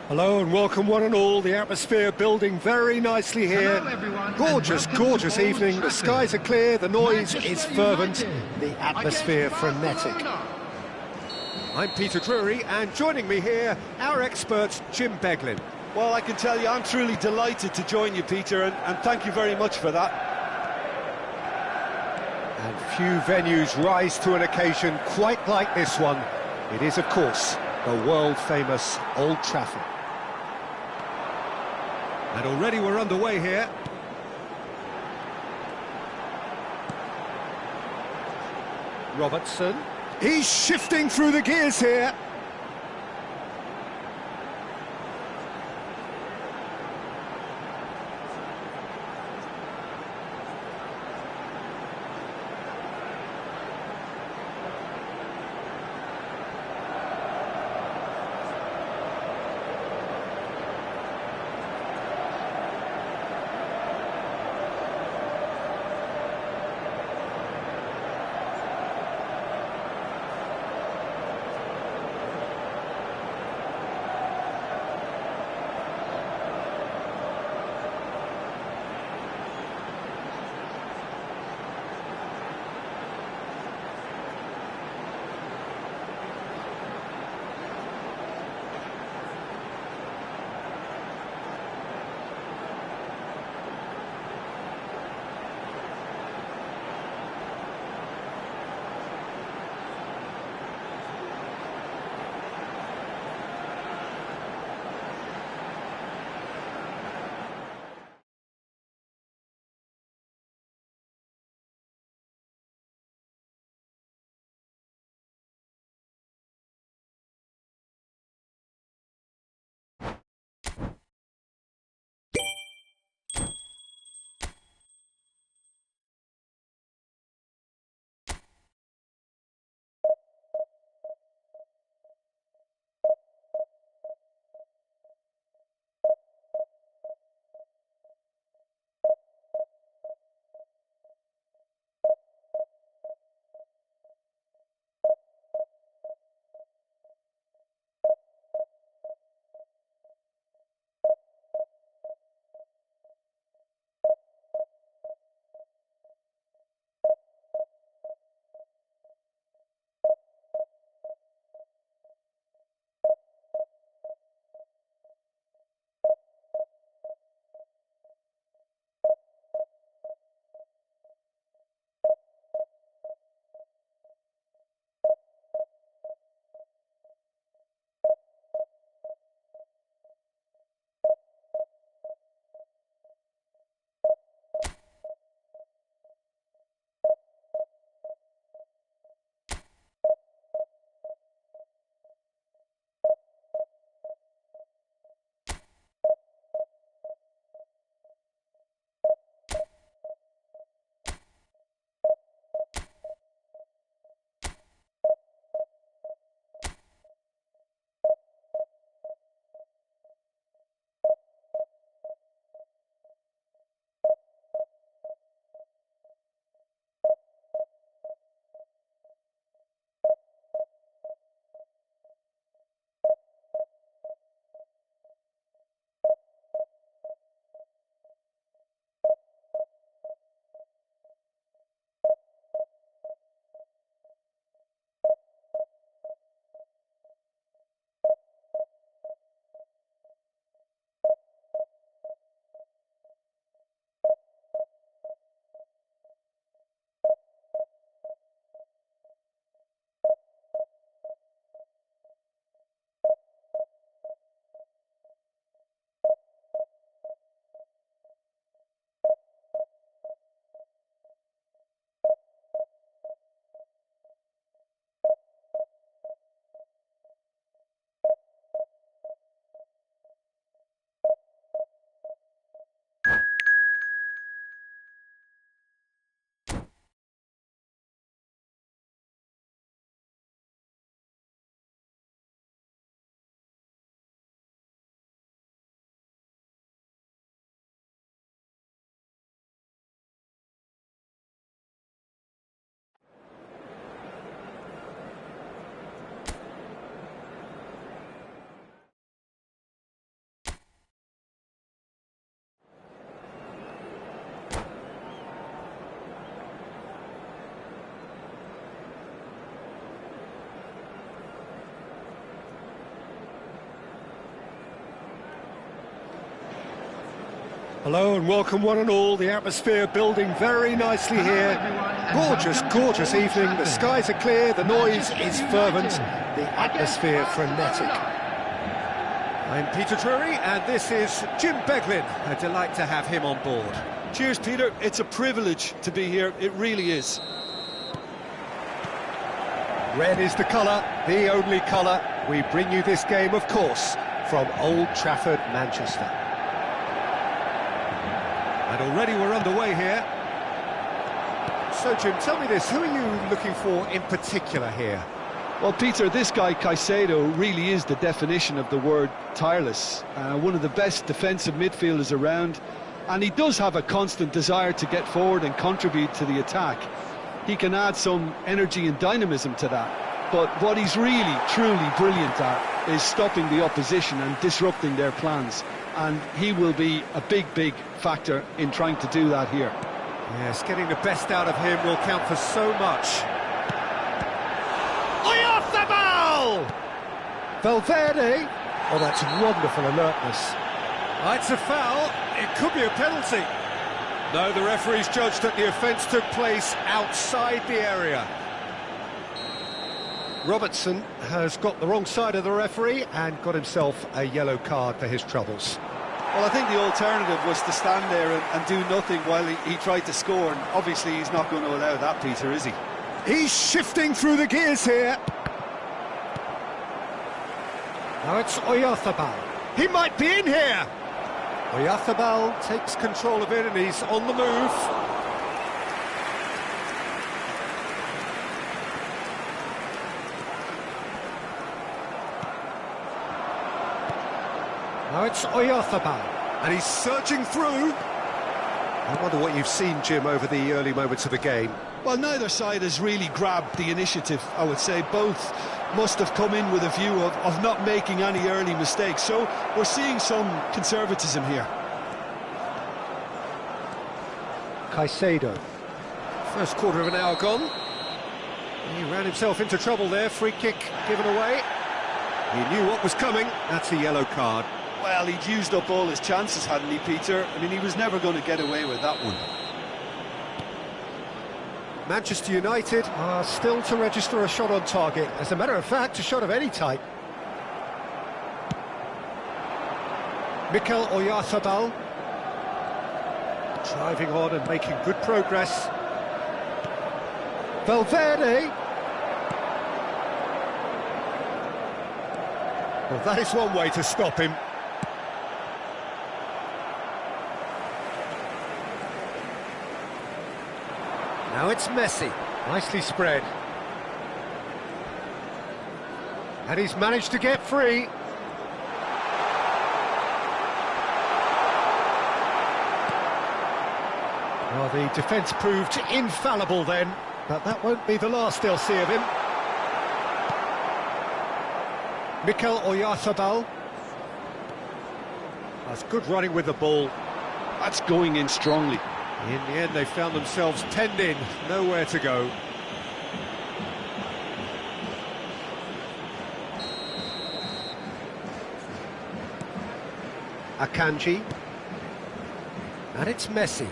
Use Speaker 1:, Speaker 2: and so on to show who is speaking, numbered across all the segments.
Speaker 1: Hello and welcome one and all. The atmosphere building very nicely here. Gorgeous, gorgeous evening. The skies are clear, the noise is fervent, the atmosphere frenetic. I'm Peter Drury, and joining me here, our expert Jim Beglin.
Speaker 2: Well, I can tell you I'm truly delighted to join you, Peter, and thank you very much for that.
Speaker 1: And few venues rise to an occasion quite like this one. It is, of course, the world-famous Old Trafford. And already we're underway here. Robertson. He's shifting through the gears here. Hello and welcome one and all. The atmosphere building very nicely here. Gorgeous, gorgeous evening. The skies are clear, the noise is fervent, the atmosphere frenetic.
Speaker 3: I'm Peter Drury and this is Jim Beglin. A delight to have him on board.
Speaker 2: Cheers, Peter. It's a privilege to be here. It really is.
Speaker 1: Red is the colour, the only colour. We bring you this game, of course, from Old Trafford, Manchester.
Speaker 3: And already we're underway here. So, Jim, tell me this, who are you looking for in particular here?
Speaker 2: Well, Peter, this guy Caicedo really is the definition of the word tireless. One of the best defensive midfielders around, and he does have a constant desire to get forward and contribute to the attack. He can add some energy and dynamism to that. But what he's really, truly brilliant at is stopping the opposition and disrupting their plans. And he will be a big, big factor in trying to do that here.
Speaker 3: Yes, getting the best out of him will count for so much. Off the ball!
Speaker 1: Valverde! Oh, that's wonderful alertness.
Speaker 3: It's a foul. It could be a penalty. No, the referee's judged that the offence took place outside the area.
Speaker 1: Robertson has got the wrong side of the referee and got himself a yellow card for his troubles.
Speaker 2: Well, I think the alternative was to stand there and do nothing while he tried to score, and obviously he's not going to allow that, Peter, is he?
Speaker 1: He's shifting through the gears here. Now it's Oyarzabal. He might be in here. Oyarzabal takes control of it and he's on the move. Now it's Oyarzabal.
Speaker 3: And he's surging through.
Speaker 1: I wonder what you've seen, Jim, over the early moments of the game.
Speaker 2: Well, neither side has really grabbed the initiative, I would say. Both must have come in with a view of not making any early mistakes. So we're seeing some conservatism here.
Speaker 1: Caicedo.
Speaker 3: First quarter of an hour gone.
Speaker 1: He ran himself into trouble there. Free kick given away.
Speaker 3: He knew what was coming. That's a yellow card.
Speaker 2: Well, he'd used up all his chances, hadn't he, Peter? I mean, he was never going to get away with that one.
Speaker 1: Manchester United are still to register a shot on target. As a matter of fact, a shot of any type. Mikel Oyarzabal driving on and making good progress. Valverde. Well, that is one way to stop him. Now it's Messi. Nicely spread. And he's managed to get free. Well, the defence proved infallible then, but that won't be the last they'll see of him. Mikel Oyarzabal. That's good running with the ball.
Speaker 2: That's going in strongly.
Speaker 1: In the end, they found themselves penned in, nowhere to go. Akanji. And it's Messi.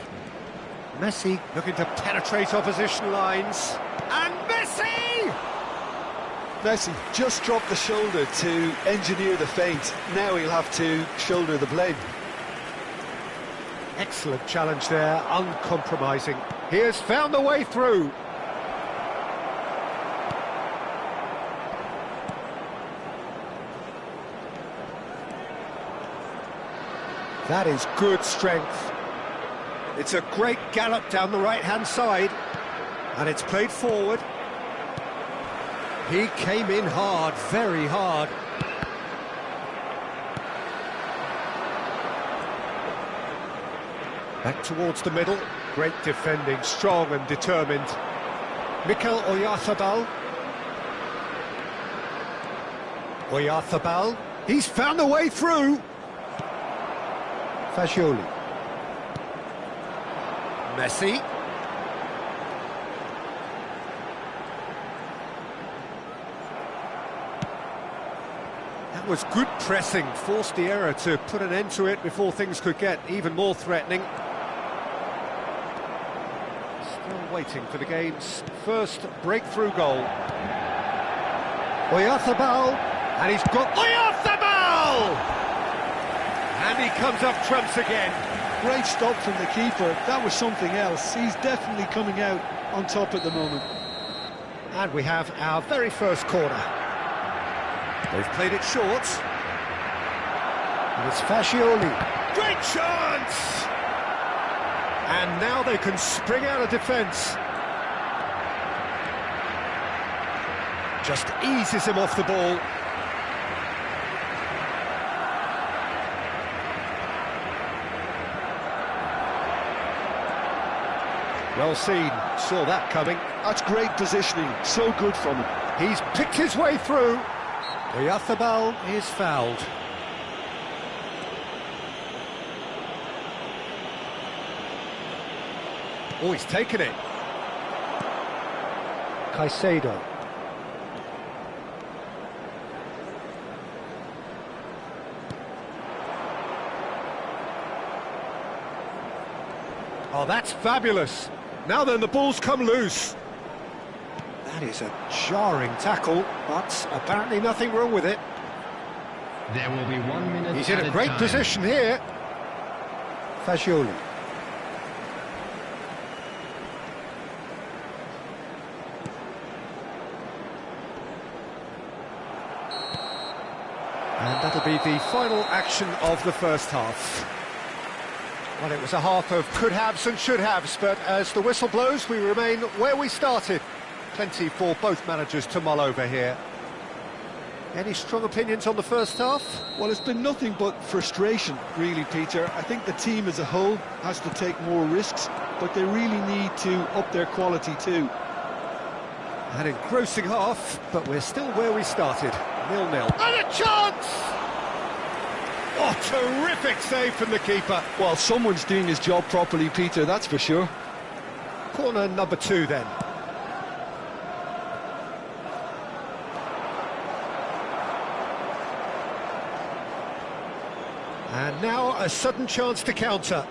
Speaker 1: Messi looking to penetrate opposition lines. And Messi!
Speaker 2: Messi just dropped the shoulder to engineer the feint. Now he'll have to shoulder the blame.
Speaker 1: Excellent challenge there, uncompromising. He has found the way through. That is good strength. It's a great gallop down the right-hand side. And it's played forward. He came in hard, very hard. Back towards the middle. Great defending, strong and determined. Mikel Oyarzabal. Oyarzabal. He's found a way through. Fagioli. Messi.
Speaker 3: That was good pressing, forced the error to put an end to it before things could get even more threatening. Still waiting for the game's first breakthrough goal.
Speaker 1: Oyarzabal,
Speaker 3: And he's got Oyarzabal! And he comes up trumps again.
Speaker 2: Great stop from the keeper. That was something else. He's definitely coming out on top at the moment.
Speaker 1: and we have our very first corner.
Speaker 3: They've played it short.
Speaker 1: And it's Fascioli.
Speaker 3: Great chance! And now they can spring out of defence. Just eases him off the ball. Well seen, saw that coming.
Speaker 2: That's great positioning, so good from him.
Speaker 3: He's picked his way through. Oyarzabal is fouled. Oh, he's taken it.
Speaker 1: Caicedo.
Speaker 3: Oh, that's fabulous. Now then, the ball's come loose. That is a jarring tackle, but apparently nothing wrong with it.
Speaker 4: There will be 1 minute.
Speaker 3: He's in a great position here.
Speaker 1: Fascioli.
Speaker 3: And that'll be the final action of the first half. Well, it was a half of could-haves and should-haves, but as the whistle blows, we remain where we started. Plenty for both managers to mull over here. Any strong opinions on the first half?
Speaker 2: Well, it's been nothing but frustration, really, Peter. I think the team as a whole has to take more risks, but they really need to up their quality too.
Speaker 3: An engrossing half, but we're still where we started. 0-0. And a chance! Oh, terrific save from the keeper.
Speaker 2: Well, someone's doing his job properly, Peter, that's for sure.
Speaker 3: Corner number 2 then. And now a sudden chance to counter.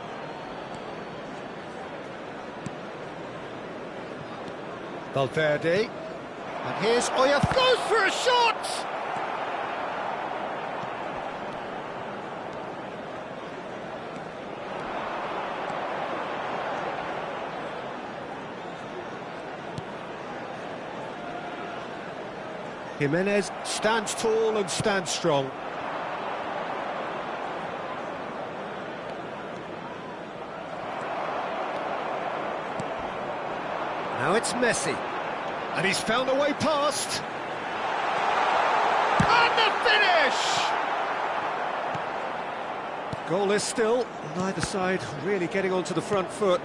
Speaker 3: Valverde. And here's Oya, goes for a shot! Jimenez stands tall and stands strong. Now it's Messi. And he's found a way past. And the finish! Goalless still, neither side really getting onto the front foot.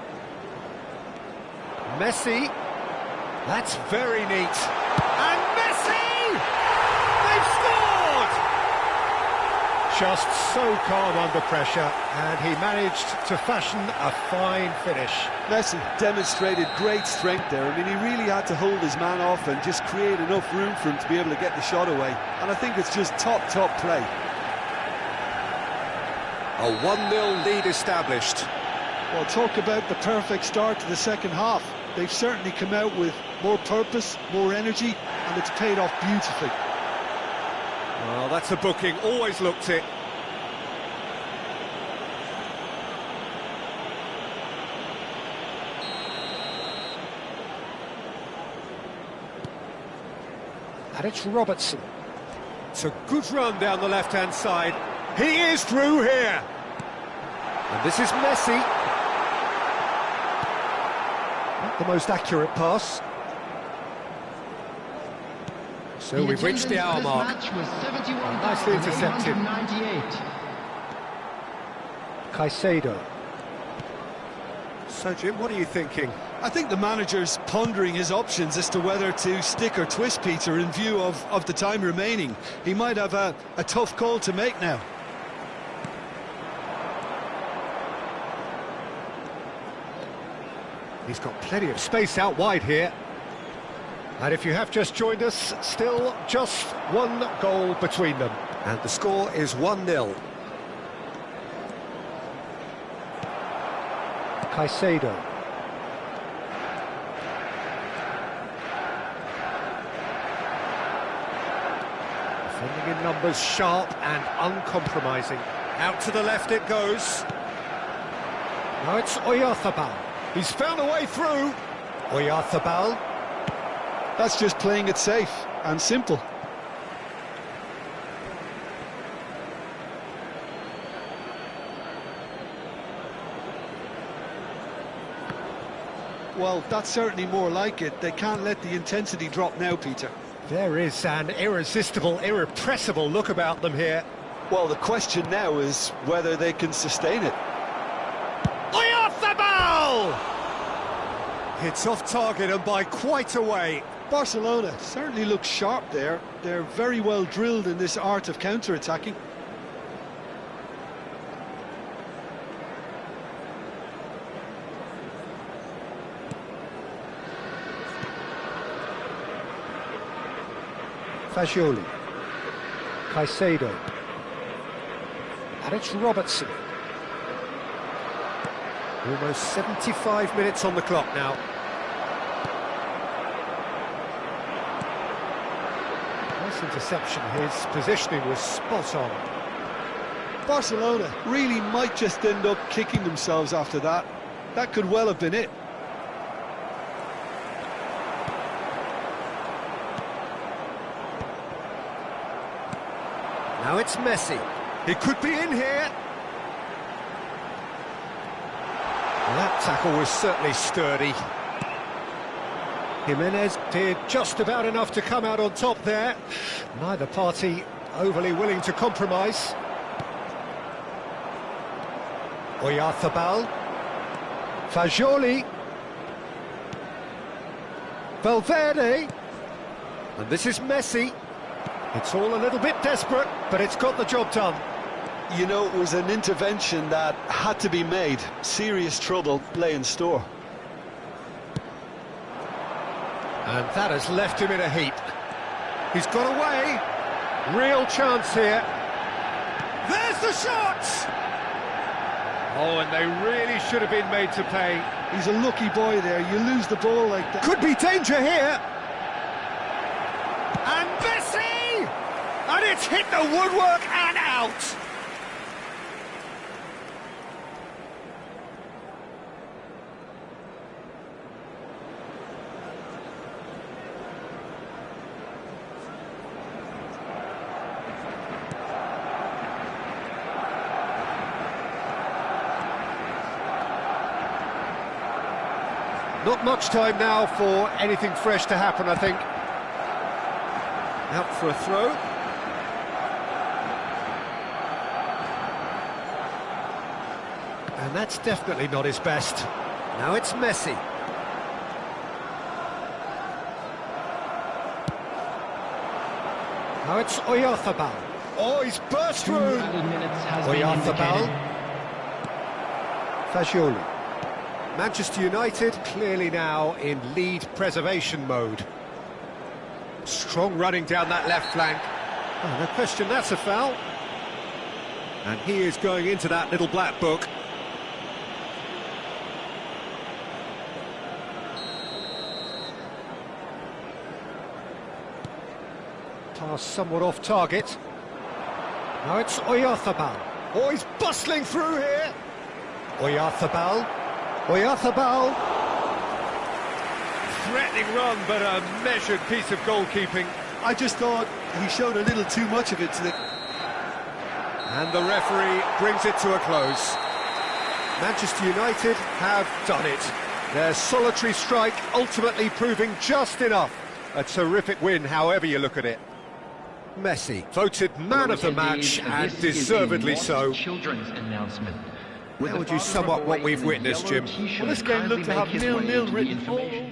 Speaker 3: Messi. That's very neat. And Messi! They've scored! Just so calm under pressure, and he managed to fashion a fine finish.
Speaker 2: Messi demonstrated great strength there. I mean, he really had to hold his man off and just create enough room for him to be able to get the shot away. And I think it's just top play.
Speaker 3: A 1-0 lead established.
Speaker 2: Well, talk about the perfect start to the second half. They've certainly come out with more purpose, more energy, and it's paid off beautifully.
Speaker 3: Well, that's a booking, always looked it. And it's Robertson. It's a good run down the left-hand side. He is through here. And this is Messi. Not the most accurate pass. So we've reached the hour mark. Nicely intercepted.
Speaker 1: Caicedo.
Speaker 3: So, Jim, what are you thinking?
Speaker 2: I think the manager's pondering his options as to whether to stick or twist, Peter, in view of the time remaining. He might have a tough call to make now.
Speaker 3: He's got plenty of space out wide here. And if you have just joined us, still just one goal between them. And the score is 1-0. Caicedo. Defending in numbers, sharp and uncompromising. Out to the left it goes. Now it's Oyarzabal. He's found a way through. Oyarzabal.
Speaker 2: That's just playing it safe and simple. Well, that's certainly more like it. They can't let the intensity drop now, Peter.
Speaker 3: There is an irresistible, irrepressible look about them here.
Speaker 2: Well, the question now is whether they can sustain it.
Speaker 3: Oyarzabal! It's off target and by quite a way.
Speaker 2: Barcelona certainly look sharp there. They're very well drilled in this art of counter-attacking.
Speaker 3: Fagioli. Caicedo. And it's Robertson. Almost 75 minutes on the clock now. Nice interception. His positioning was spot on.
Speaker 2: Barcelona really might just end up kicking themselves after that. That could well have been it.
Speaker 3: Now it's Messi. He could be in here. That tackle was certainly sturdy. Jimenez did just about enough to come out on top there. Neither party overly willing to compromise. Oyarzabal. Fagioli. Valverde. And this is Messi. It's all a little bit desperate, but it's got the job done.
Speaker 2: You know, it was an intervention that had to be made. Serious trouble lay in store.
Speaker 3: And that has left him in a heap. He's got away. Real chance here. There's the shot! Oh, and they really should have been made to pay.
Speaker 2: He's a lucky boy there. You lose the ball like that.
Speaker 3: Could be danger here. And Messi! And it's hit the woodwork and out. Not much time now for anything fresh to happen, I think. Out for a throw. And that's definitely not his best. Now it's Messi. Now it's Oyarzabal. Oh, he's burst through. Oyarzabal. Fagioli. Manchester United clearly now in lead preservation mode. Strong running down that left flank. Oh, no question, that's a foul. And he is going into that little black book. Pass somewhat off target. Now it's Oyarzabal. Oh, he's bustling through here. Oyarzabal. Oyarzabal. Threatening run, but a measured piece of goalkeeping.
Speaker 2: I just thought he showed a little too much of it today.
Speaker 3: And the referee brings it to a close. Manchester United have done it. Their solitary strike ultimately proving just enough. A terrific win, however you look at it. Messi, voted man of the match, and deservedly so. How would you sum up what we've witnessed, Jim?
Speaker 2: Well, this game looked to have 0-0 written all over.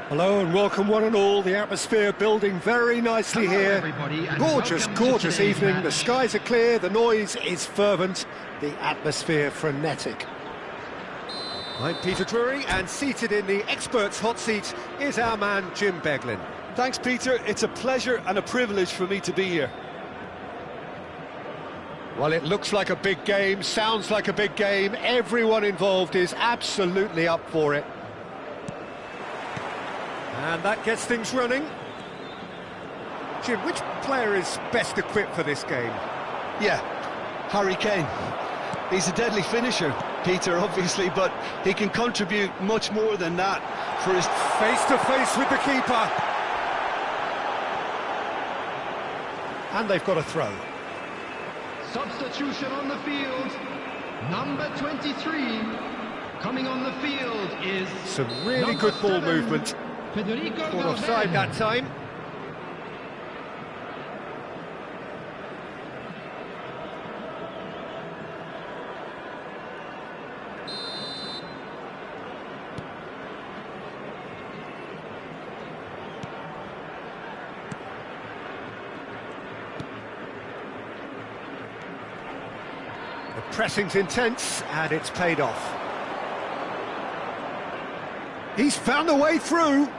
Speaker 1: Hello and welcome one and all. The atmosphere building very nicely here. Gorgeous, gorgeous evening. The skies are clear, the noise is fervent, the atmosphere frenetic. I'm Peter Drury, and seated in the experts' hot seat is our man Jim Beglin.
Speaker 2: Thanks, Peter. It's a pleasure and a privilege for me to be here.
Speaker 1: Well, it looks like a big game, sounds like a big game. Everyone involved is absolutely up for it. And that gets things running. Jim, which player is best equipped for this game?
Speaker 2: Yeah, Harry Kane. He's a deadly finisher, Peter, obviously, but he can contribute much more than that for his...
Speaker 1: Face-to-face with the keeper. And they've got a throw.
Speaker 4: Substitution on the field. Number 23. Coming on the field is...
Speaker 1: Some really good ball movement. Caught offside that time. The pressing's intense and it's paid off. He's found a way through.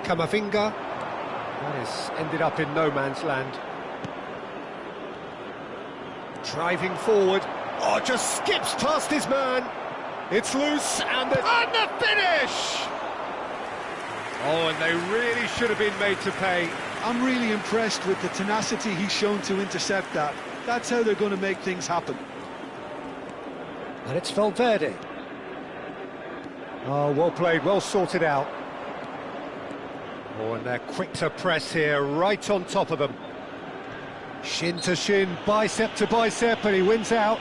Speaker 1: Kamavinga. That has ended up in no man's land. Driving forward. Oh, just skips past his man. It's loose and the finish! Oh, and they really should have been made to pay.
Speaker 2: I'm really impressed with the tenacity he's shown to intercept that. That's how they're going to make things happen.
Speaker 1: And it's Valverde. Oh, well played, well sorted out. Oh, and they're quick to press here, right on top of them. Shin to shin, bicep to bicep, and he wins out.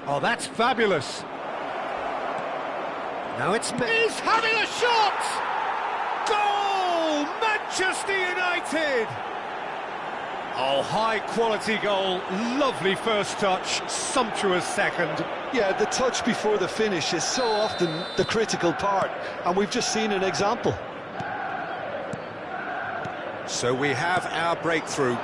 Speaker 1: Oh, that's fabulous. Now it's... He's having a shot! Goal! Manchester United! Oh, high-quality goal, lovely first touch, sumptuous second.
Speaker 2: Yeah, the touch before the finish is so often the critical part, and we've just seen an example.
Speaker 1: So we have our breakthrough.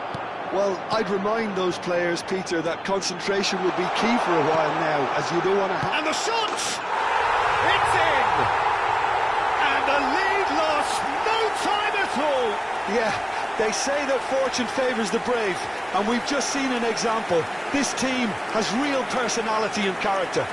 Speaker 2: Well, I'd remind those players, Peter, that concentration will be key for a while now, as you don't want to have...
Speaker 1: And the shot! It's in! And the lead lost no time at all!
Speaker 2: Yeah, they say that fortune favours the brave, and we've just seen an example. This team has real personality and character.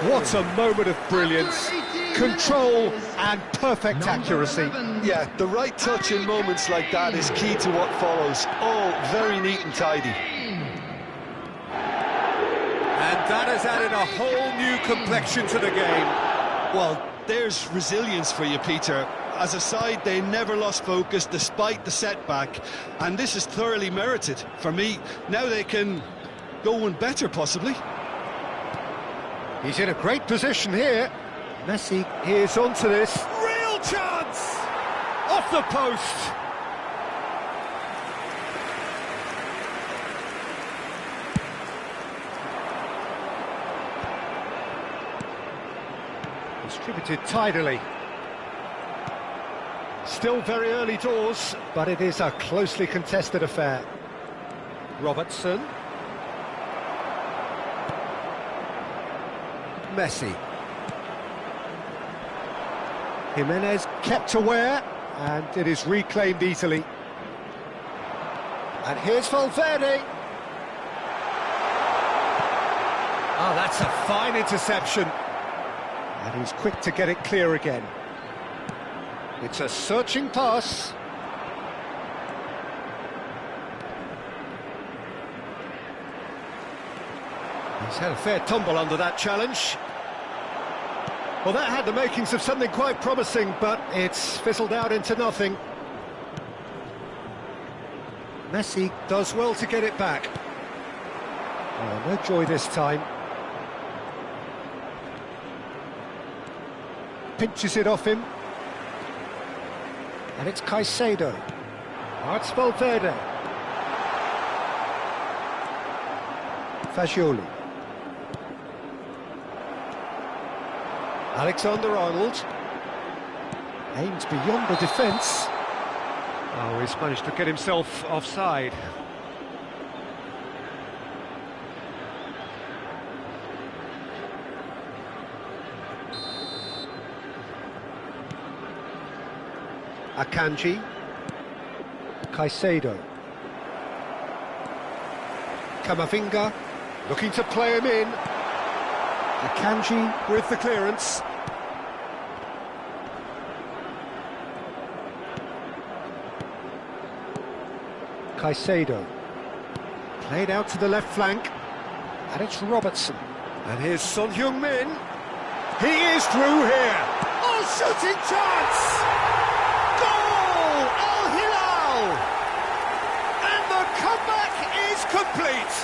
Speaker 1: What a moment of brilliance, control and perfect accuracy.
Speaker 2: Yeah, the right touch in moments like that is key to what follows. All very neat and tidy.
Speaker 1: And that has added a whole new complexion to the game.
Speaker 2: Well, there's resilience for you, Peter. As a side, they never lost focus despite the setback, and this is thoroughly merited. For me, now they can go one better, possibly.
Speaker 1: He's in a great position here. Messi is onto this. Real chance! Off the post! Distributed tidily. Still very early doors, but it is a closely contested affair. Robertson. Messi. Jimenez kept aware, and it is reclaimed easily. And here's Valverde. Oh, that's a fine interception. And he's quick to get it clear again. It's a searching pass. He's had a fair tumble under that challenge. Well, that had the makings of something quite promising, but it's fizzled out into nothing. Messi does well to get it back. Oh, no joy this time.
Speaker 3: pinches it off him. And it's Caicedo. Now it's Valverde. Fagioli. Alexander-Arnold. Aims beyond the defence. Oh, he's managed to get himself offside. Akanji. Caicedo. Camavinga, looking to play him in. Akanji with the clearance. Caicedo. Played out to the left flank. And it's Robertson. And here's Son Heung-min. He is through here. Oh, shooting chance! Goal! Al Hilal! And the comeback is complete.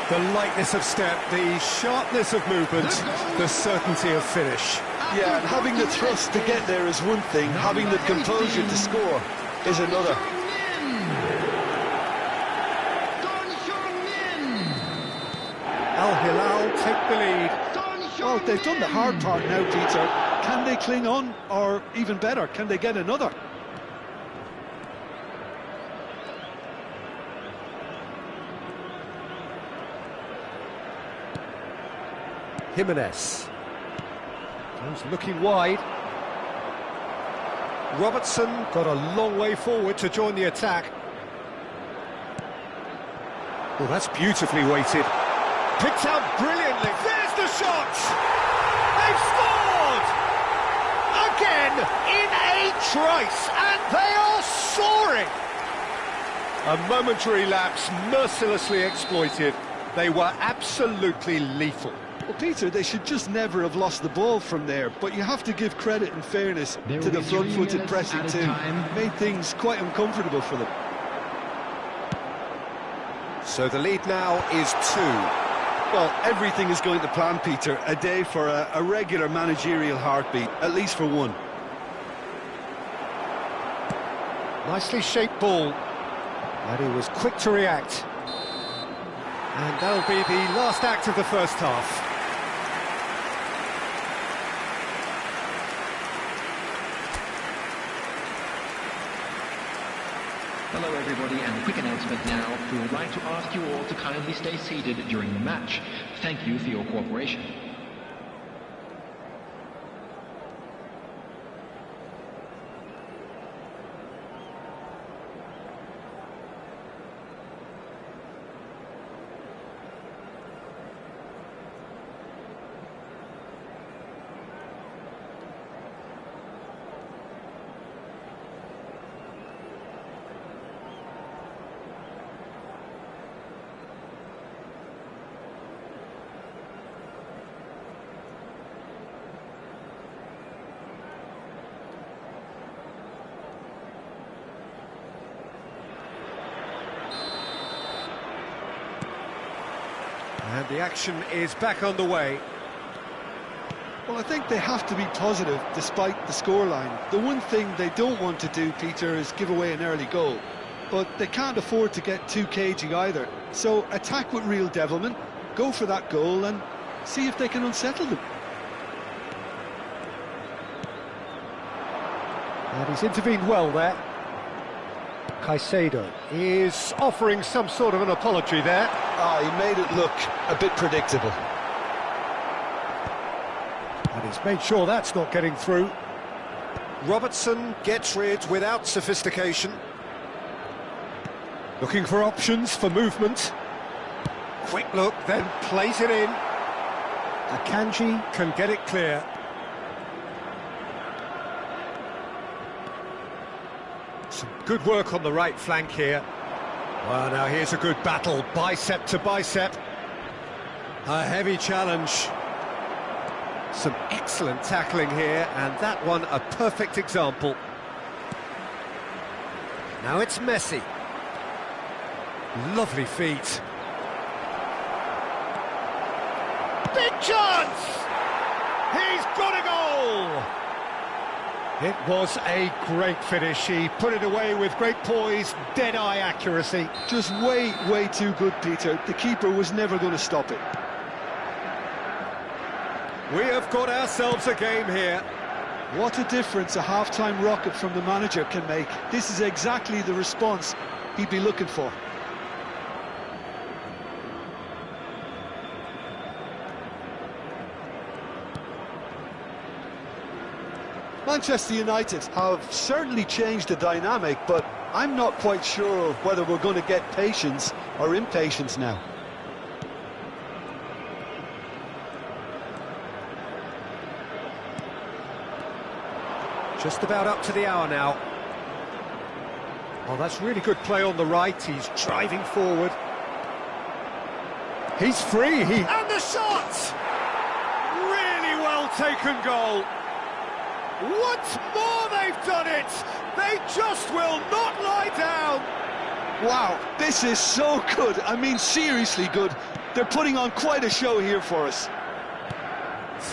Speaker 3: The lightness of step, the sharpness of movement, the certainty of finish.
Speaker 2: Yeah, and having the thrust to get there is one thing, having the composure to score is another.
Speaker 3: Al Hilal take the lead.
Speaker 2: Well, they've done the hard part now, Peter. Can they cling on, or even better, can they get another?
Speaker 3: Jimenez. He's looking wide. Robertson got a long way forward to join the attack. Well, that's beautifully weighted. Picked out brilliantly. There's the shot! They've scored! Again, in a trice, and they are soaring! A momentary lapse, mercilessly exploited. They were absolutely lethal.
Speaker 2: Well, Peter, they should just never have lost the ball from there, but you have to give credit and fairness to the front-footed pressing too. Made things quite uncomfortable for them.
Speaker 3: So the lead now is 2.
Speaker 2: Well, everything is going to plan, Peter. A day for a regular managerial heartbeat, at least for one.
Speaker 3: Nicely shaped ball. And he was quick to react. And that'll be the last act of the first half.
Speaker 5: Hello everybody, and a quick announcement now. We would like to ask you all to kindly stay seated during the match. Thank you for your cooperation.
Speaker 3: And the action is back on the way.
Speaker 2: Well, I think they have to be positive despite the scoreline. The one thing they don't want to do, Peter, is give away an early goal. But they can't afford to get too cagey either. So attack with real devilment, go for that goal and see if they can unsettle them.
Speaker 3: And he's intervened well there. Caicedo is offering some sort of an apology there.
Speaker 2: Ah, he made it look a bit predictable.
Speaker 3: And he's made sure that's not getting through. Robertson gets rid without sophistication. Looking for options for movement. Quick look, then plays it in. Akanji can get it clear. Some good work on the right flank here. Well, now here's a good battle, bicep to bicep. A heavy challenge. Some excellent tackling here, and that one a perfect example. Now it's Messi. Lovely feet. Big chance! He's got a goal! It was a great finish. He put it away with great poise, dead-eye accuracy.
Speaker 2: Just way too good, Peter. The keeper was never going to stop it.
Speaker 3: We have got ourselves a game here.
Speaker 2: What a difference a half-time rocket from the manager can make. This is exactly the response he'd be looking for. Manchester United have certainly changed the dynamic, but I'm not quite sure whether we're going to get patience or impatience now.
Speaker 3: Just about up to the hour now. Oh, that's really good play on the right. He's driving forward. He's free. And the shot! Really well taken goal. Once more they've done it! They just will not lie down!
Speaker 2: Wow, this is so good. I mean, seriously good. They're putting on quite a show here for us.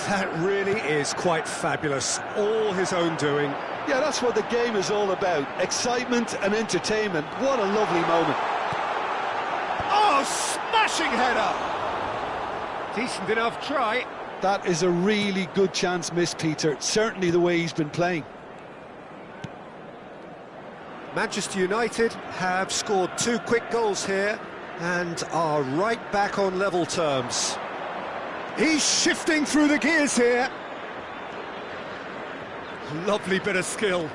Speaker 3: That really is quite fabulous. All his own doing.
Speaker 2: Yeah, that's what the game is all about. Excitement and entertainment. What a lovely moment.
Speaker 3: Oh, smashing header! Decent enough try.
Speaker 2: That is a really good chance missed, Peter. Certainly the way he's been playing.
Speaker 3: Manchester United have scored 2 quick goals here and are right back on level terms. He's shifting through the gears here. Lovely bit of skill.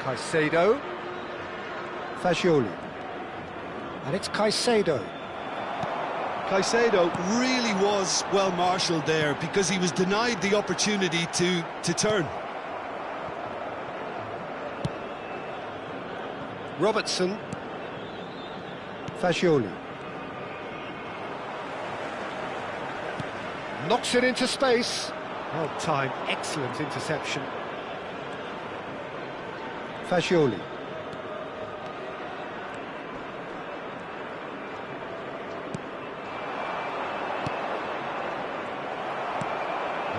Speaker 3: Caicedo. Fagioli. And it's Caicedo.
Speaker 2: Caicedo really was well marshalled there because he was denied the opportunity to turn.
Speaker 3: Robertson. Fagioli. Knocks it into space. Well timed, excellent interception. Fagioli.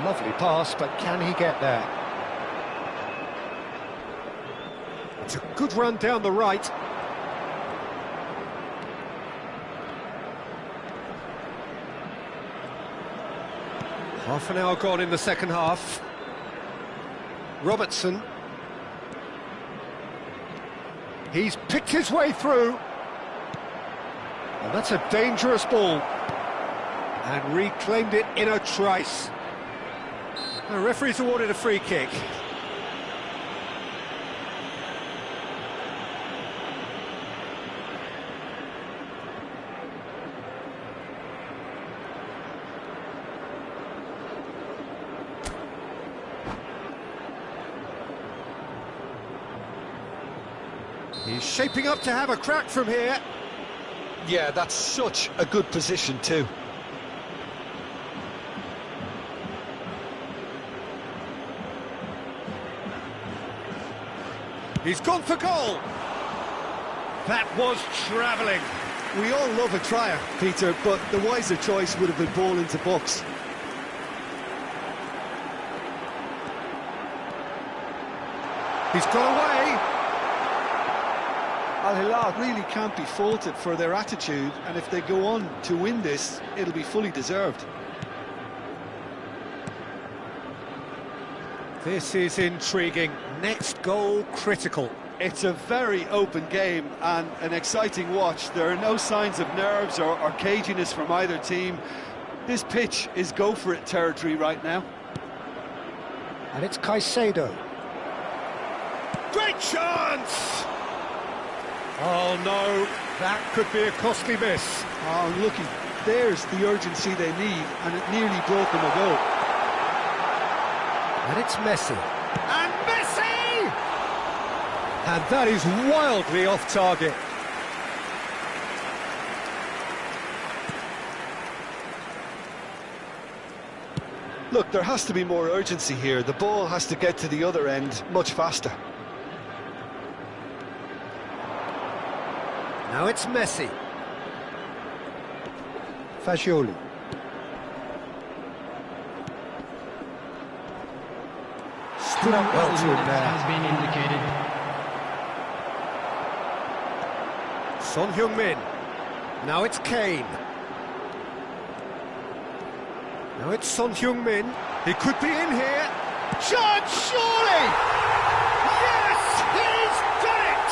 Speaker 3: Lovely pass, but can he get there? It's a good run down the right. Half an hour gone in the second half. Robertson. He's picked his way through. And that's a dangerous ball. And reclaimed it in a trice. The referee's awarded a free kick. He's shaping up to have a crack from here.
Speaker 2: Yeah, that's such a good position too.
Speaker 3: He's gone for goal. That was travelling.
Speaker 2: We all love a trier, Peter, but the wiser choice would have been ball into box.
Speaker 3: He's got away.
Speaker 2: Al Hilal really can't be faulted for their attitude, and if they go on to win this, it'll be fully deserved.
Speaker 3: This is intriguing. Next goal critical.
Speaker 2: It's a very open game and an exciting watch. There are no signs of nerves or caginess from either team. This pitch is go-for-it territory right now.
Speaker 3: And it's Caicedo. Great chance! Oh no, that could be a costly miss.
Speaker 2: Oh, looky, there's the urgency they need, and it nearly broke them a goal.
Speaker 3: And it's Messi. And Messi! And that is wildly off target.
Speaker 2: Look, there has to be more urgency here. The ball has to get to the other end much faster.
Speaker 3: Now it's Messi. Fagioli. stood up well to him there.
Speaker 4: Has been indicated.
Speaker 3: Son Heung-min. Now it's Kane. Now it's Son Heung-min. He could be in here. Shot, surely! Yes, he's done it!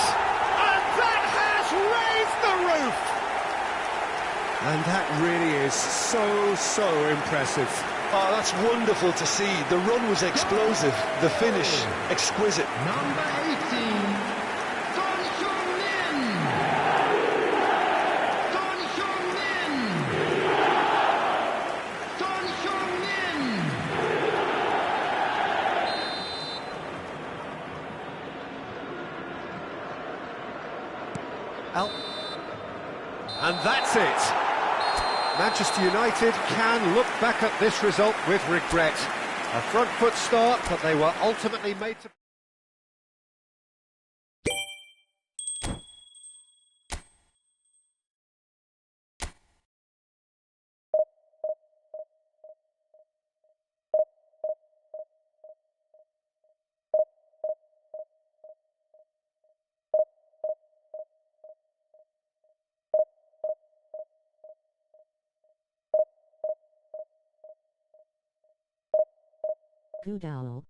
Speaker 3: And that has raised the roof! And that really is so impressive.
Speaker 2: Oh, that's wonderful to see. The run was explosive, the finish exquisite.
Speaker 4: Number 18, Son Heung-min. Son Heung-min. Son Heung-min.
Speaker 3: And that's it. Manchester United can look back at this result with regret. A front foot start, but they were ultimately made to...
Speaker 6: Goodall.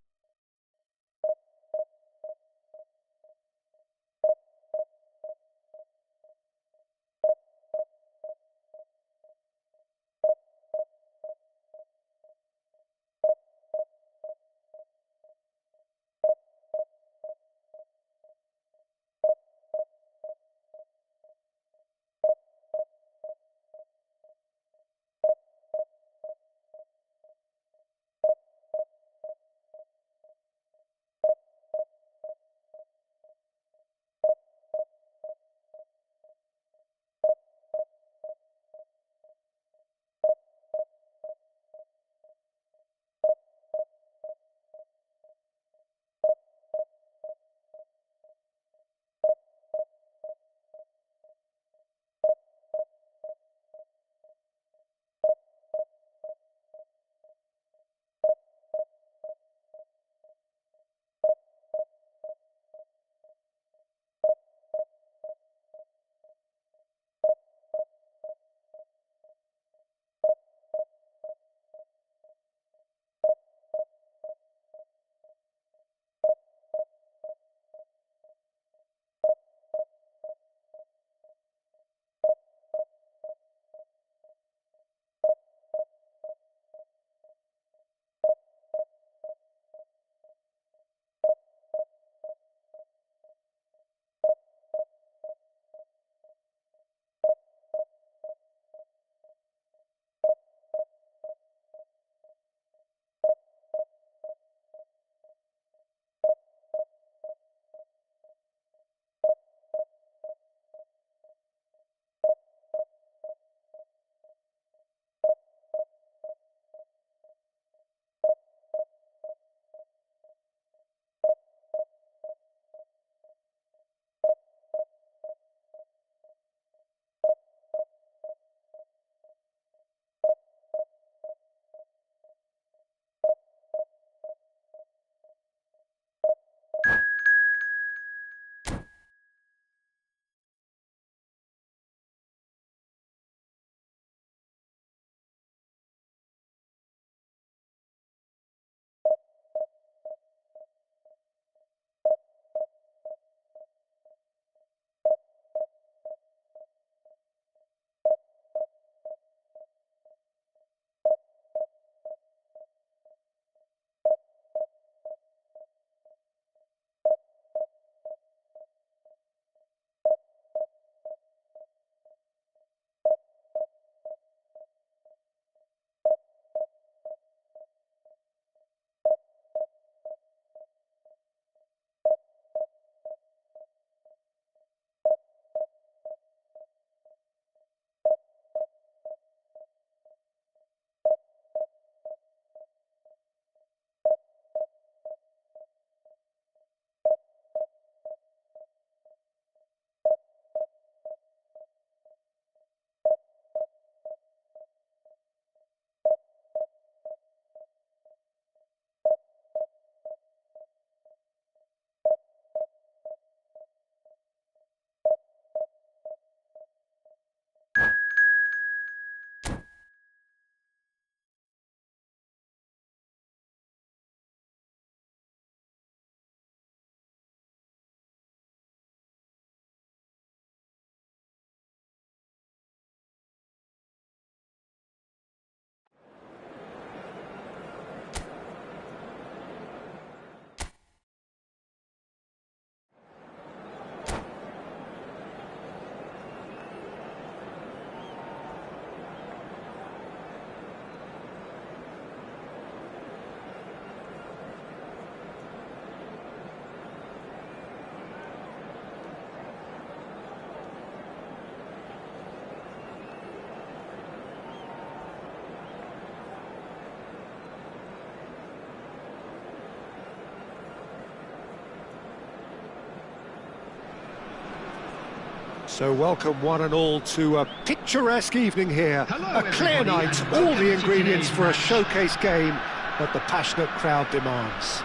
Speaker 1: So welcome one and all to a picturesque evening here.
Speaker 4: Hello,
Speaker 1: A clear
Speaker 4: everybody,
Speaker 1: night,
Speaker 4: and
Speaker 1: all
Speaker 4: welcome
Speaker 1: the
Speaker 4: to
Speaker 1: ingredients
Speaker 4: today's
Speaker 1: for a
Speaker 4: match.
Speaker 1: showcase game that the passionate crowd demands.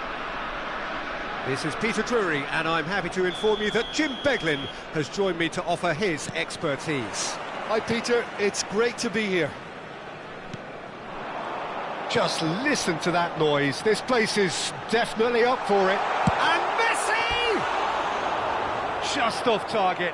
Speaker 1: This is Peter Drury, and I'm happy to inform you that Jim Beglin has joined me to offer his expertise.
Speaker 2: Hi, Peter. It's great to be here.
Speaker 1: Just listen to that noise. This place is definitely up for it. And Messi! Just off target.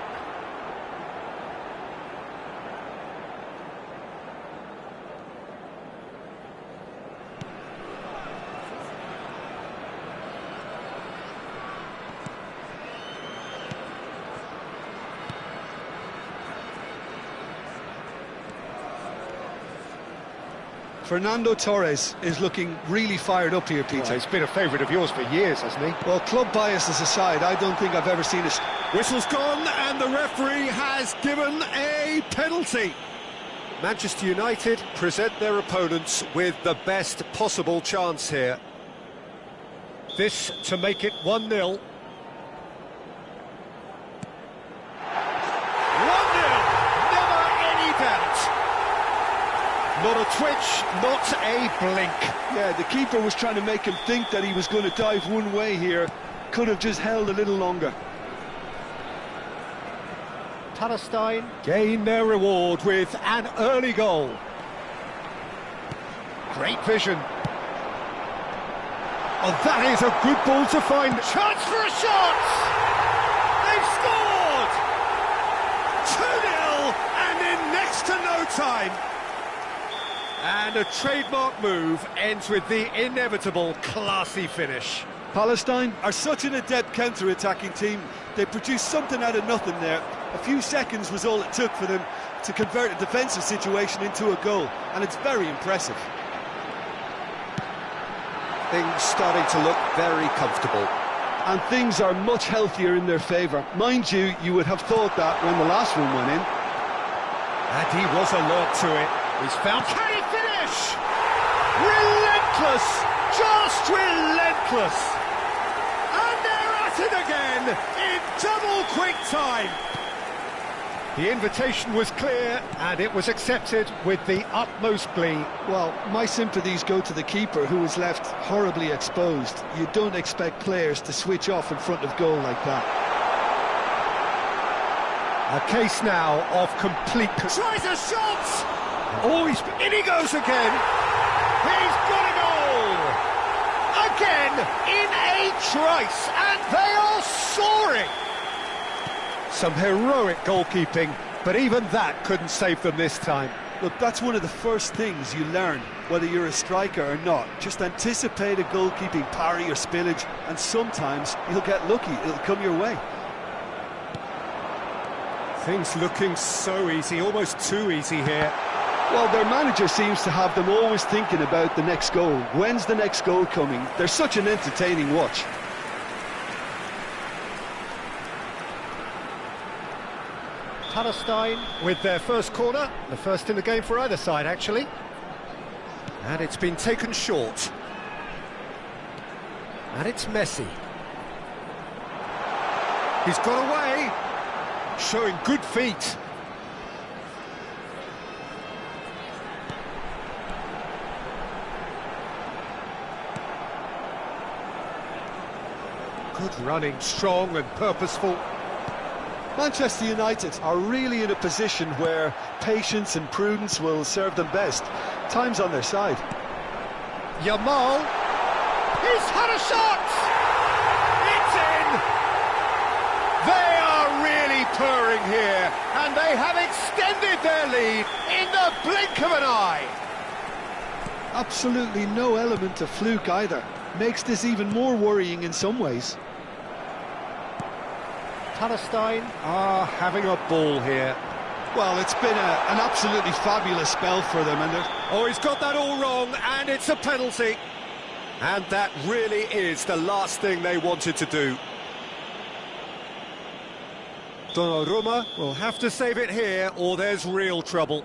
Speaker 2: Fernando Torres is looking really fired up here, Peter.
Speaker 1: Well, he's been a favourite of yours for years, hasn't he?
Speaker 2: Well, club biases aside, I don't think I've ever seen a...
Speaker 1: Whistle's gone and the referee has given a penalty. Manchester United present their opponents with the best possible chance here. This to make it 1-0. 1-0, never any doubt. Not a twitch, not a blink.
Speaker 2: Yeah, the keeper was trying to make him think that he was going to dive one way here. Could have just held a little longer.
Speaker 1: Palestine gain their reward with an early goal. Great vision. Oh, that is a good ball to find. Chance for a shot! They've scored! 2-0 and in next to no time. And a trademark move ends with the inevitable classy finish.
Speaker 2: Palestine are such an adept counter-attacking team. They produced something out of nothing there. A few seconds was all it took for them to convert a defensive situation into a goal, and it's very impressive.
Speaker 1: Things starting to look very comfortable.
Speaker 2: And things are much healthier in their favour. Mind you, you would have thought that when the last one went in.
Speaker 1: And he was alert to it. He's found... Can he finish? Relentless! Just relentless! And they're at it again in double quick time. The invitation was clear and it was accepted with the utmost glee.
Speaker 2: Well, my sympathies go to the keeper, who was left horribly exposed. You don't expect players to switch off in front of goal like that.
Speaker 1: A case now of complete... Tries a shot! Oh, in he goes again! He's got a goal! Again, in a trice, and they are soaring! Some heroic goalkeeping, but even that couldn't save them this time.
Speaker 2: Look, that's one of the first things you learn, whether you're a striker or not. Just anticipate a goalkeeping parry or spillage, and sometimes you'll get lucky, it'll come your way.
Speaker 1: Things looking so easy, almost too easy here.
Speaker 2: Well, their manager seems to have them always thinking about the next goal. When's the next goal coming? They're such an entertaining watch.
Speaker 1: Palestine with their first corner, the first in the game for either side, actually. And it's been taken short. And it's Messi. He's got away, showing good feet. Good running, strong and purposeful.
Speaker 2: Manchester United are really in a position where patience and prudence will serve them best. Time's on their side.
Speaker 1: Yamal, he's had a shot! It's in! They are really purring here, and they have extended their lead in the blink of an eye.
Speaker 2: Absolutely no element of fluke either. Makes this even more worrying in some ways.
Speaker 1: Palestine are having a ball here.
Speaker 2: Well, it's been an absolutely fabulous spell for them, and
Speaker 1: Oh, he's got that all wrong, and it's a penalty. And that really is the last thing they wanted to do. Donnarumma will have to save it here, or there's real trouble.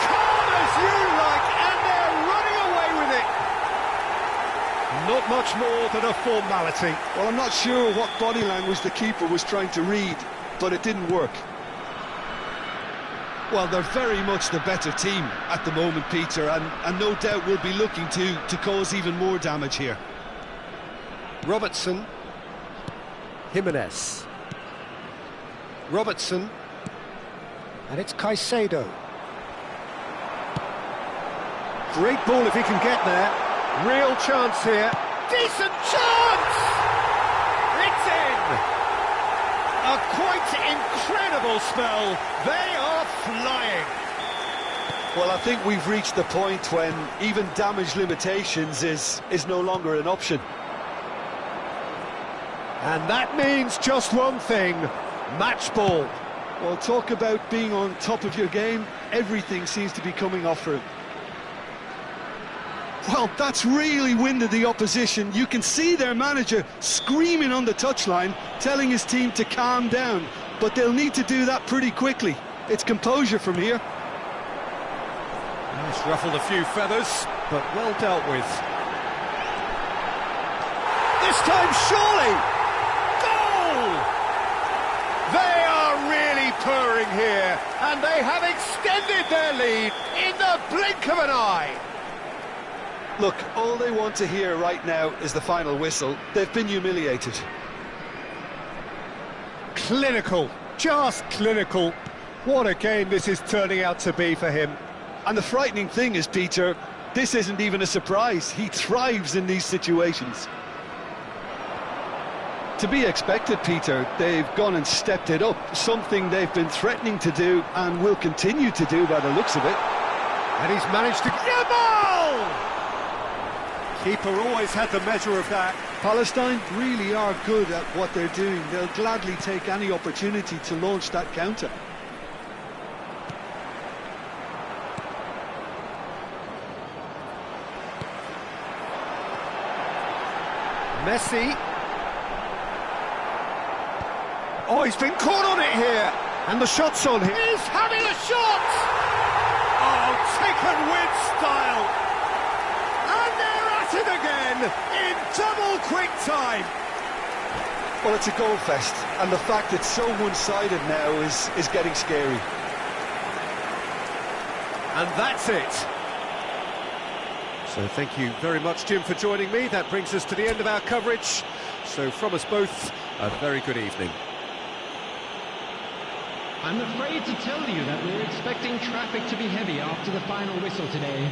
Speaker 1: Calm as you like, and they're
Speaker 3: much more than a formality.
Speaker 2: Well, I'm not sure what body language the keeper was trying to read, but it didn't work. Well, they're very much the better team at the moment, Peter, and no doubt will be looking to cause even more damage here.
Speaker 3: Robertson. Jimenez. Robertson. And it's Caicedo. Great ball if he can get there. Real chance here. Decent chance! It's in! A quite incredible spell. They are flying.
Speaker 2: Well, I think we've reached the point when even damage limitations is no longer an option.
Speaker 3: And that means just one thing, match ball.
Speaker 2: Well, talk about being on top of your game. Everything seems to be coming off for him. Well, that's really winded the opposition. You can see their manager screaming on the touchline, telling his team to calm down. But they'll need to do that pretty quickly. It's composure from here.
Speaker 3: It's ruffled a few feathers, but well dealt with. This time, surely! Goal! They are really purring here, and they have extended their lead in the blink of an eye.
Speaker 2: Look, all they want to hear right now is the final whistle. They've been humiliated.
Speaker 3: Clinical, just clinical. What a game this is turning out to be for him.
Speaker 2: And the frightening thing is, Peter, this isn't even a surprise. He thrives in these situations. To be expected, Peter. They've gone and stepped it up, something they've been threatening to do and will continue to do by the looks of it.
Speaker 3: And he's managed to... Yamal! Keeper always had the measure of that.
Speaker 2: Palestine really are good at what they're doing. They'll gladly take any opportunity to launch that counter.
Speaker 3: Messi. Oh, he's been caught on it here. And the shot's on him. He's having a shot! Oh, taken with style. And they're at it again in double quick time.
Speaker 2: Well, it's a goal fest, and the fact it's so one-sided now is getting scary.
Speaker 3: And that's it. So thank you very much, Jim, for joining me. That brings us to the end of our coverage. So from us both, a very good evening.
Speaker 4: I'm afraid to tell you that we're expecting traffic to be heavy after the final whistle today.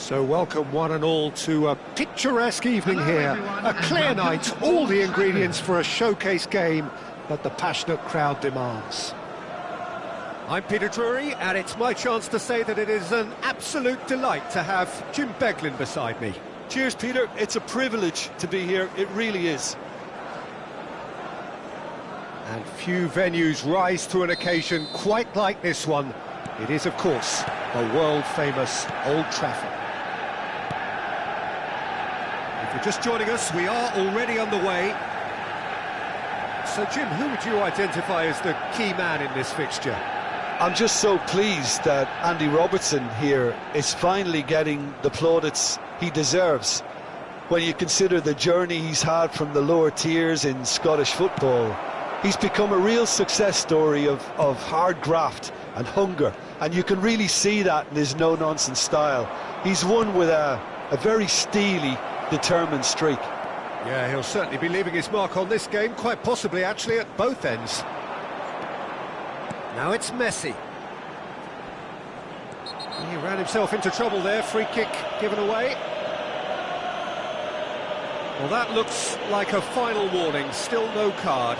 Speaker 1: So welcome one and all to a picturesque evening here. A clear night, all the ingredients for a showcase game that the passionate crowd demands. I'm Peter Drury, and it's my chance to say that it is an absolute delight to have Jim Beglin beside me.
Speaker 2: Cheers, Peter. It's a privilege to be here. It really is.
Speaker 1: And few venues rise to an occasion quite like this one. It is, of course, the world-famous Old Trafford. If you're just joining us, we are already underway. So, Jim, who would you identify as the key man in this fixture?
Speaker 2: I'm just so pleased that Andy Robertson here is finally getting the plaudits he deserves. When you consider the journey he's had from the lower tiers in Scottish football, he's become a real success story of hard graft and hunger, and you can really see that in his no-nonsense style. He's won with a very steely, determined streak.
Speaker 1: Yeah, he'll certainly be leaving his mark on this game, quite possibly actually at both ends. Now it's Messi. He ran himself into trouble there, free kick given away. Well, that looks like a final warning, still no card.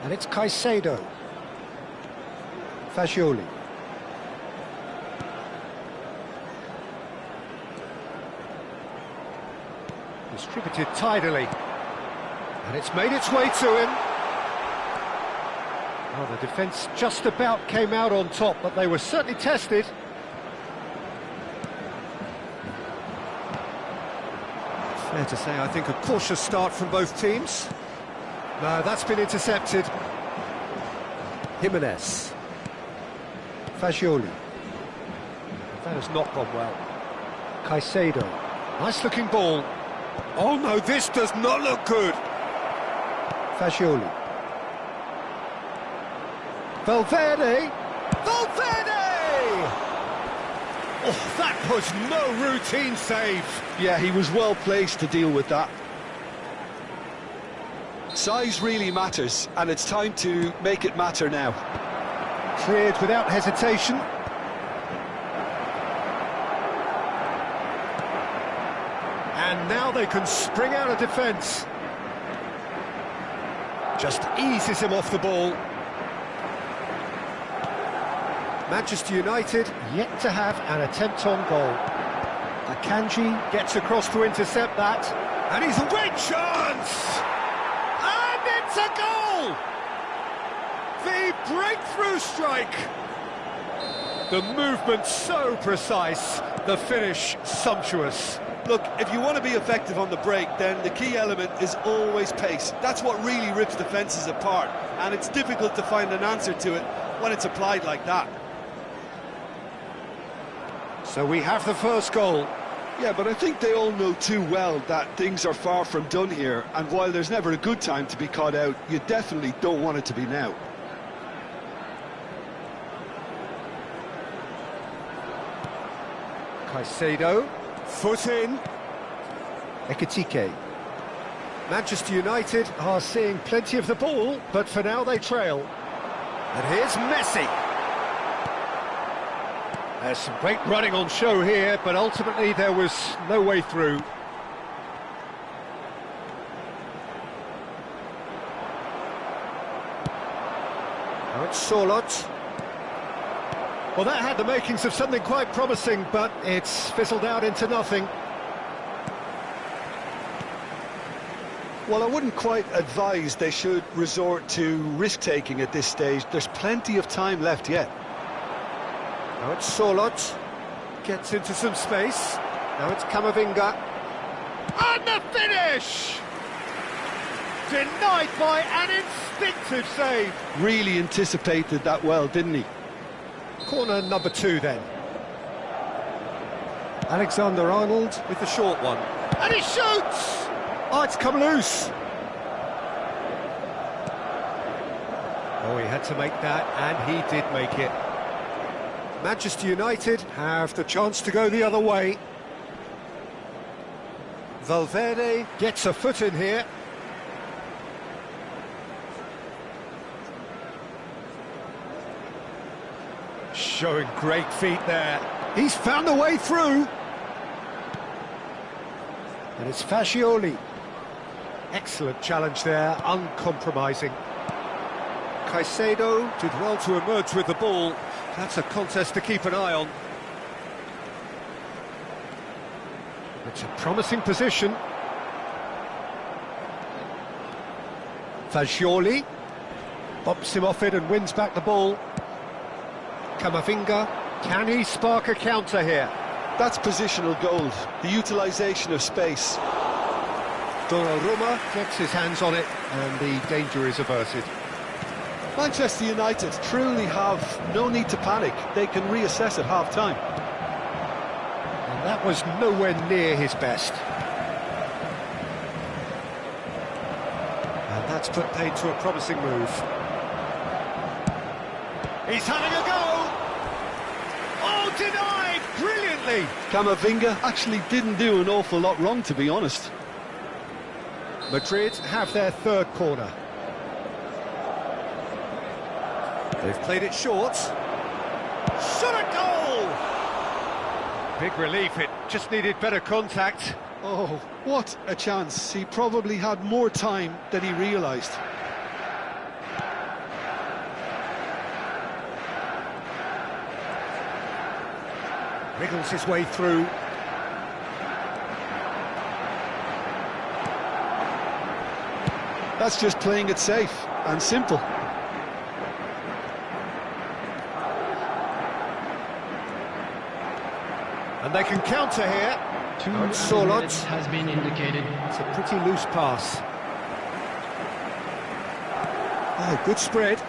Speaker 1: And it's Caicedo. Fagioli. Distributed tidily. And it's made its way to him. Oh, the defence just about came out on top, but they were certainly tested. Fair to say, I think, a cautious start from both teams. No, that's been intercepted. Jimenez. Fagioli. That has not gone well. Caicedo. Nice looking ball. Oh no, this does not look good. Fagioli. Valverde. Valverde! Oh, that was no routine save.
Speaker 2: Yeah, he was well placed to deal with that. Size really matters, and it's time to make it matter now.
Speaker 1: Cleared without hesitation. And now they can spring out of defence. Just eases him off the ball. Manchester United yet to have an attempt on goal. Akanji gets across to intercept that. And he's a great chance! It's a goal! The breakthrough strike! The movement so precise, the finish sumptuous.
Speaker 2: Look, if you want to be effective on the break, then the key element is always pace. That's what really rips defences apart, and it's difficult to find an answer to it when it's applied like that.
Speaker 1: So we have the first goal.
Speaker 2: Yeah, but I think they all know too well that things are far from done here, and while there's never a good time to be caught out, you definitely don't want it to be now.
Speaker 1: Caicedo, foot in. Ekitike. Manchester United are seeing plenty of the ball, but for now they trail. And here's Messi. There's some great running on show here, but ultimately there was no way through. Now it's Sorloth. Well, that had the makings of something quite promising, but it's fizzled out into nothing.
Speaker 2: Well, I wouldn't quite advise they should resort to risk-taking at this stage. There's plenty of time left yet.
Speaker 1: Now it's Sorloth, gets into some space. Now it's Camavinga. And the finish! Denied by an instinctive save.
Speaker 2: Really anticipated that well, didn't he?
Speaker 1: Corner number 2 then. Alexander-Arnold with the short one. And he shoots! Oh, it's come loose. Oh, he had to make that, and he did make it. Manchester United have the chance to go the other way. Valverde gets a foot in here. Showing great feet there. He's found a way through. And it's Fascioli. Excellent challenge there, uncompromising. Caicedo did well to emerge with the ball. That's a contest to keep an eye on. It's a promising position. Fascioli bumps him off it and wins back the ball. Camavinga, can he spark a counter here?
Speaker 2: That's positional gold, the utilisation of space.
Speaker 1: Donnarumma gets his hands on it and the danger is averted.
Speaker 2: Manchester United truly have no need to panic. They can reassess at half-time.
Speaker 1: And that was nowhere near his best. And that's put paid to a promising move. He's having a go! Oh, denied! Brilliantly!
Speaker 2: Camavinga actually didn't do an awful lot wrong, to be honest.
Speaker 1: Madrid have their third corner. They've played it short. Shot a goal! Big relief, it just needed better contact.
Speaker 2: Oh, what a chance. He probably had more time than he realised.
Speaker 1: Wriggles his way through.
Speaker 2: That's just playing it safe and simple.
Speaker 1: And they can counter here.
Speaker 5: 2 minutes has been indicated.
Speaker 1: It's a pretty loose pass. Oh, good spread.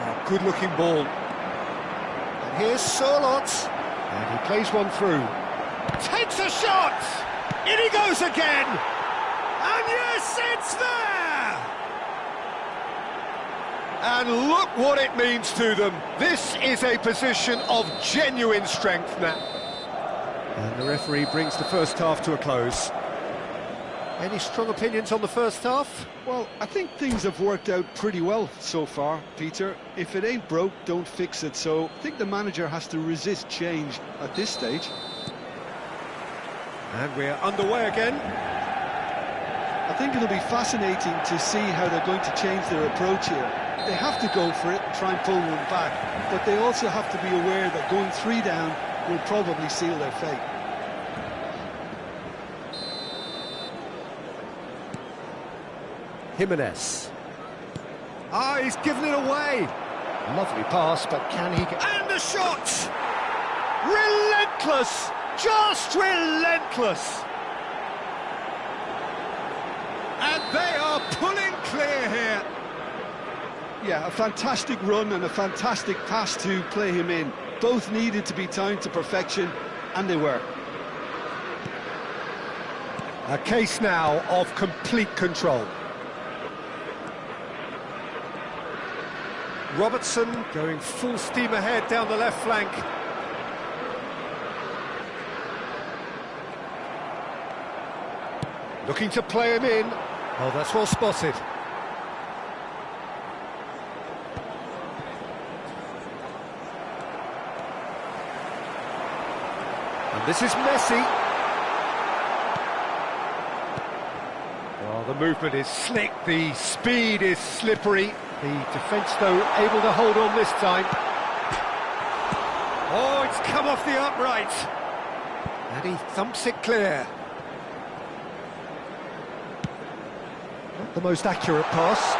Speaker 1: Oh, good-looking ball. And here's Sorloth. And he plays one through. Takes a shot! In he goes again! And yes, it's there! And look what it means to them. This is a position of genuine strength now. And the referee brings the first half to a close. Any strong opinions on the first half?
Speaker 2: Well, I think things have worked out pretty well so far, Peter. If it ain't broke, don't fix it. So I think the manager has to resist change at this stage.
Speaker 1: And we're underway again.
Speaker 2: I think it'll be fascinating to see how they're going to change their approach here. They have to go for it and try and pull one back, but they also have to be aware that going 3 down will probably seal their fate.
Speaker 1: Jimenez. Ah, he's given it away. Lovely pass, but can he get... And the shot! Relentless! Just relentless! And they are pulling clear here.
Speaker 2: Yeah, a fantastic run and a fantastic pass to play him in. Both needed to be timed to perfection, and they were.
Speaker 1: A case now of complete control. Robertson going full steam ahead down the left flank. Looking to play him in. Oh, that's well spotted. And this is Messi. Oh, the movement is slick, the speed is slippery. The defence, though, able to hold on this time. Oh, it's come off the upright. And he thumps it clear. Not the most accurate pass.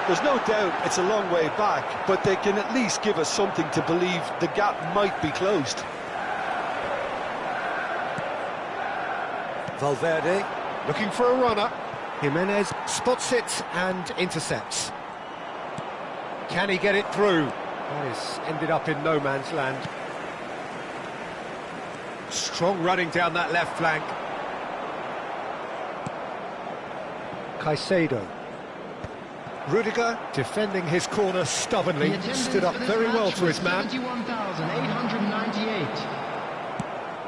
Speaker 2: There's no doubt it's a long way back, but they can at least give us something to believe the gap might be closed.
Speaker 1: Valverde looking for a runner. Jimenez spots it and intercepts. Can he get it through? That has ended up in no man's land. Strong running down that left flank. Caicedo.
Speaker 3: Rudiger defending his corner stubbornly, stood up very well to his man.
Speaker 4: 71,898.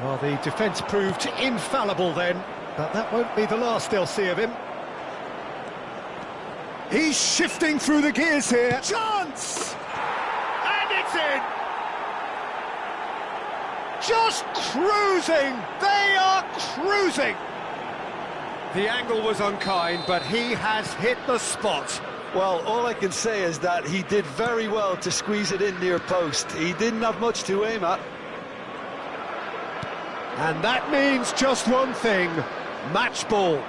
Speaker 3: Well, the defence proved infallible then, but that won't be the last they'll see of him. He's shifting through the gears here. Chance! And it's in! Just cruising! They are cruising! The angle was unkind, but he has hit the spot.
Speaker 2: Well, all I can say is that he did very well to squeeze it in near post. He didn't have much to aim at.
Speaker 3: And that means just one thing, match ball.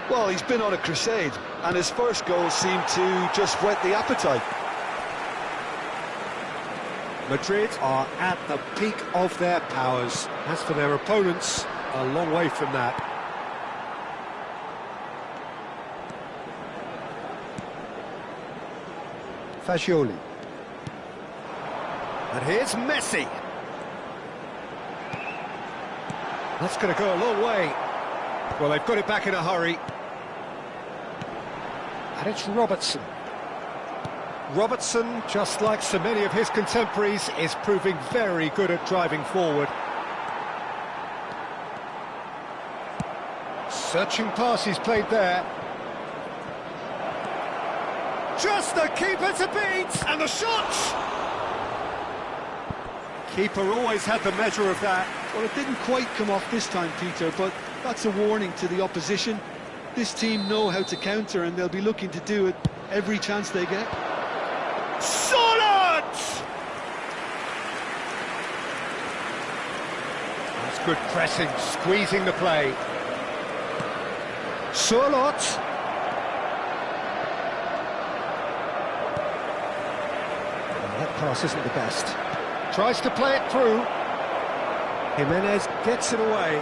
Speaker 2: Well, he's been on a crusade, and his first goal seemed to just whet the appetite.
Speaker 3: Madrid are at the peak of their powers. As for their opponents, a long way from that. Fagioli. And here's Messi. That's going to go a long way. Well, they've got it back in a hurry. And it's Robertson. Robertson, just like so many of his contemporaries, is proving very good at driving forward. Searching pass he's played there. Just the keeper to beat! And the shot! Keeper always had the measure of that.
Speaker 2: Well, it didn't quite come off this time, Peter, but that's a warning to the opposition. This team know how to counter, and they'll be looking to do it every chance they get.
Speaker 3: Solid! That's good pressing, squeezing the play. Solot. That pass isn't the best. Tries to play it through. Jimenez gets it away.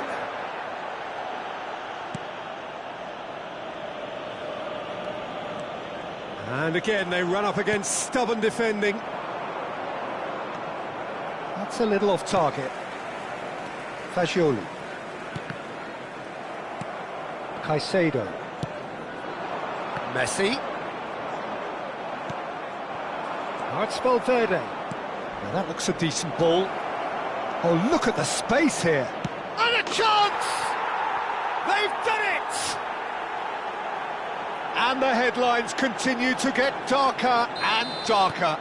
Speaker 3: And again, they run up against stubborn defending. That's a little off target. Fagioli. Caicedo. Messi. Now it's Valverde. Now that looks a decent ball. Oh, look at the space here. And a chance! They've done it! And the headlines continue to get darker and darker.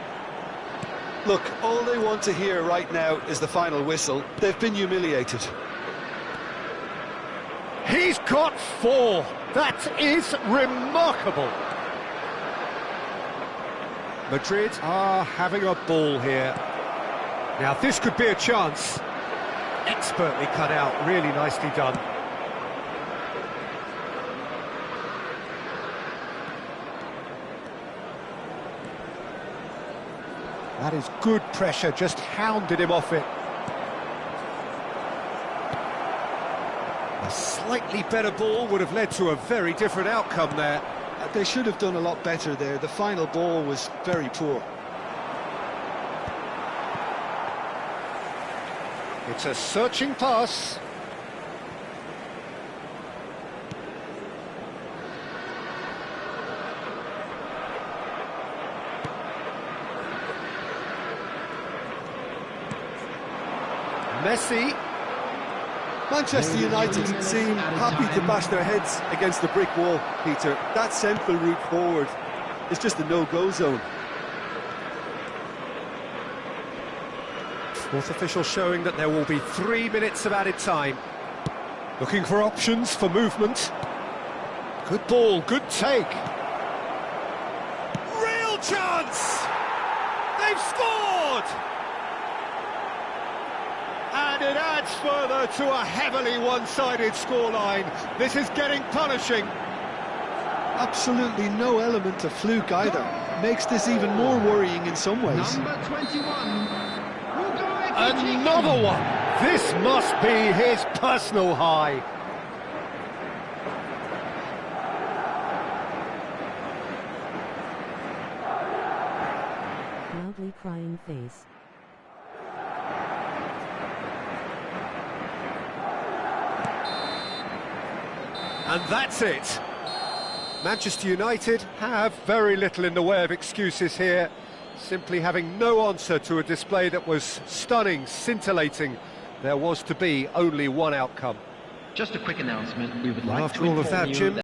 Speaker 2: Look, all they want to hear right now is the final whistle. They've been humiliated.
Speaker 3: He's got 4. That is remarkable. Madrid are having a ball here. Now, this could be a chance. Expertly cut out, really nicely done. That is good pressure, just hounded him off it. A slightly better ball would have led to a very different outcome there.
Speaker 2: They should have done a lot better there. The final ball was very poor.
Speaker 3: It's a searching pass. Messi.
Speaker 2: Manchester United seem happy to bash their heads against the brick wall, Peter. That central route forward is just a no-go zone.
Speaker 3: Fourth official showing that there will be 3 minutes of added time. Looking for options for movement. Good ball, good take. Real chance! They've scored! And it adds further to a heavily one-sided scoreline. This is getting punishing.
Speaker 2: Absolutely no element of fluke either. Makes this even more worrying in some ways.
Speaker 4: Number 21.
Speaker 3: Another one! This must be his personal high.
Speaker 6: Loudly crying face.
Speaker 3: And that's it. Manchester United have very little in the way of excuses here, simply having no answer to a display that was stunning, scintillating. There was to be only one outcome.
Speaker 5: Just a quick announcement. We would like
Speaker 3: After
Speaker 5: to
Speaker 3: all of
Speaker 5: inform
Speaker 3: that,
Speaker 5: you
Speaker 3: Jim,